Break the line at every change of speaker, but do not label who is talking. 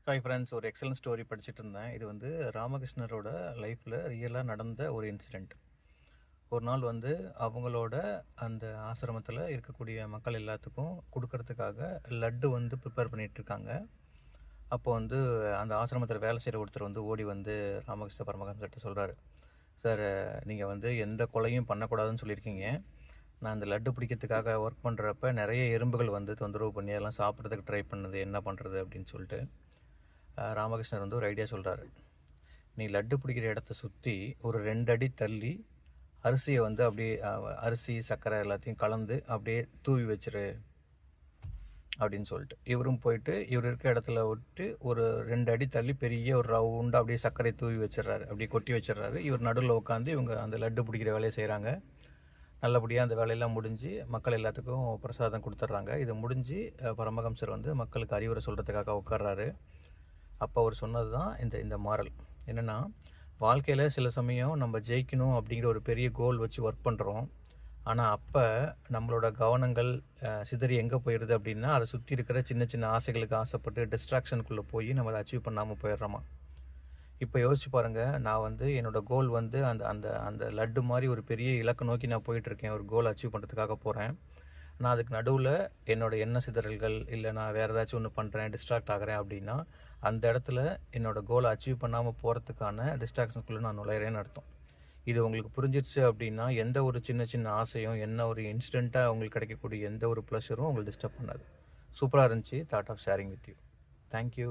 Hi friends, ஒரு excellent story படிச்சுட்டு இருந்தேன். இது வந்து ராமகிருஷ்ணரோட லைஃப்பில் ரியலாக நடந்த ஒரு இன்சிடெண்ட். ஒரு நாள் வந்து அவங்களோட அந்த ஆசிரமத்தில் இருக்கக்கூடிய மக்கள் எல்லாத்துக்கும் கொடுக்கறதுக்காக லட்டு வந்து ப்ரிப்பேர் பண்ணிகிட்ருக்காங்க. அப்போ வந்து அந்த ஆசிரமத்தில் வேலை செய்கிற ஒருத்தர் வந்து ஓடி வந்து ராமகிருஷ்ண பரமஹம்சர்கிட்ட சொல்கிறாரு, சார், நீங்கள் வந்து எந்த கொலையும் பண்ணக்கூடாதுன்னு சொல்லியிருக்கீங்க. நான் அந்த லட்டு பிடிக்கிறதுக்காக ஒர்க் பண்ணுறப்ப நிறைய எறும்புகள் வந்து தொந்தரவு பண்ணி அதெல்லாம் சாப்பிட்றதுக்கு ட்ரை பண்ணுது, என்ன பண்ணுறது அப்படின்னு சொல்லிட்டு ராமகிருஷ்ணர் வந்து ஒரு ஐடியா சொல்கிறாரு. நீ லட்டு பிடிக்கிற இடத்த சுற்றி ஒரு 2 அடி தள்ளி அரிசியை வந்து அப்படியே அரிசி சர்க்கரை எல்லாத்தையும் கலந்து அப்படியே தூவி வச்சிரு அப்படின்னு சொல்லிட்டு இவரும் போயிட்டு இவர் இருக்க இடத்துல விட்டு ஒரு 2 அடி தள்ளி பெரிய ஒரு ரவுண்டாக அப்படியே சர்க்கரை தூவி வச்சிடறாரு, அப்படியே கொட்டி வச்சிடறாரு. இவர் நடுவில் உட்காந்து இவங்க அந்த லட்டு பிடிக்கிற வேலையை செய்கிறாங்க. நல்லபடியாக அந்த வேலையெல்லாம் முடிஞ்சு மக்கள் எல்லாத்துக்கும் பிரசாதம் கொடுத்துட்றாங்க. இது முடிஞ்சு பரமஹம்சர் வந்து மக்களுக்கு அறிவுரை சொல்கிறதுக்காக உட்கார்றாரு. அப்போ அவர் சொன்னது தான் இந்த இந்த மாரல் என்னென்னா, வாழ்க்கையில் சில சமயம் நம்ம ஜெயிக்கணும் அப்படிங்கிற ஒரு பெரிய கோல் வச்சு ஒர்க் பண்ணுறோம். ஆனால் அப்போ நம்மளோட கவனங்கள் சிதறி எங்கே போயிடுது அப்படின்னா, அதை சுற்றி இருக்கிற சின்ன சின்ன ஆசைகளுக்கு ஆசைப்பட்டு டிஸ்ட்ராக்ஷனுக்குள்ளே போய் நம்ம அதை அச்சீவ் பண்ணாமல் போயிடுறோமா. இப்போ யோசிச்சு பாருங்கள், நான் வந்து என்னோடய கோல் வந்து அந்த அந்த அந்த லட்டு மாதிரி ஒரு பெரிய இலக்கை நோக்கி நான் போயிட்டுருக்கேன். ஒரு கோல் அச்சீவ் பண்ணுறதுக்காக போகிறேன். நான் அதுக்கு நடுவில் என்னோடய எண்ண சிதறல்கள் இல்லை நான் வேறு ஏதாச்சும் ஒன்று பண்ணுறேன், டிஸ்ட்ராக்ட் ஆகிறேன் அப்படின்னா, அந்த இடத்துல என்னோடய கோலை அச்சீவ் பண்ணாமல் போகிறதுக்கான டிஸ்ட்ராக்ஷன்ஸ்குள்ளே நான் நுழையிறேன்னு அர்த்தம். இது உங்களுக்கு புரிஞ்சிருச்சு அப்படின்னா, எந்த ஒரு சின்ன சின்ன ஆசையும் என்ன ஒரு இன்ஸ்டண்ட்டாக உங்களுக்கு கிடைக்கக்கூடிய எந்த ஒரு ப்ளஷரும் உங்களுக்கு டிஸ்டர்ப் பண்ணாது. சூப்பராக இருந்துச்சு. Thought of sharing with you. Thank you.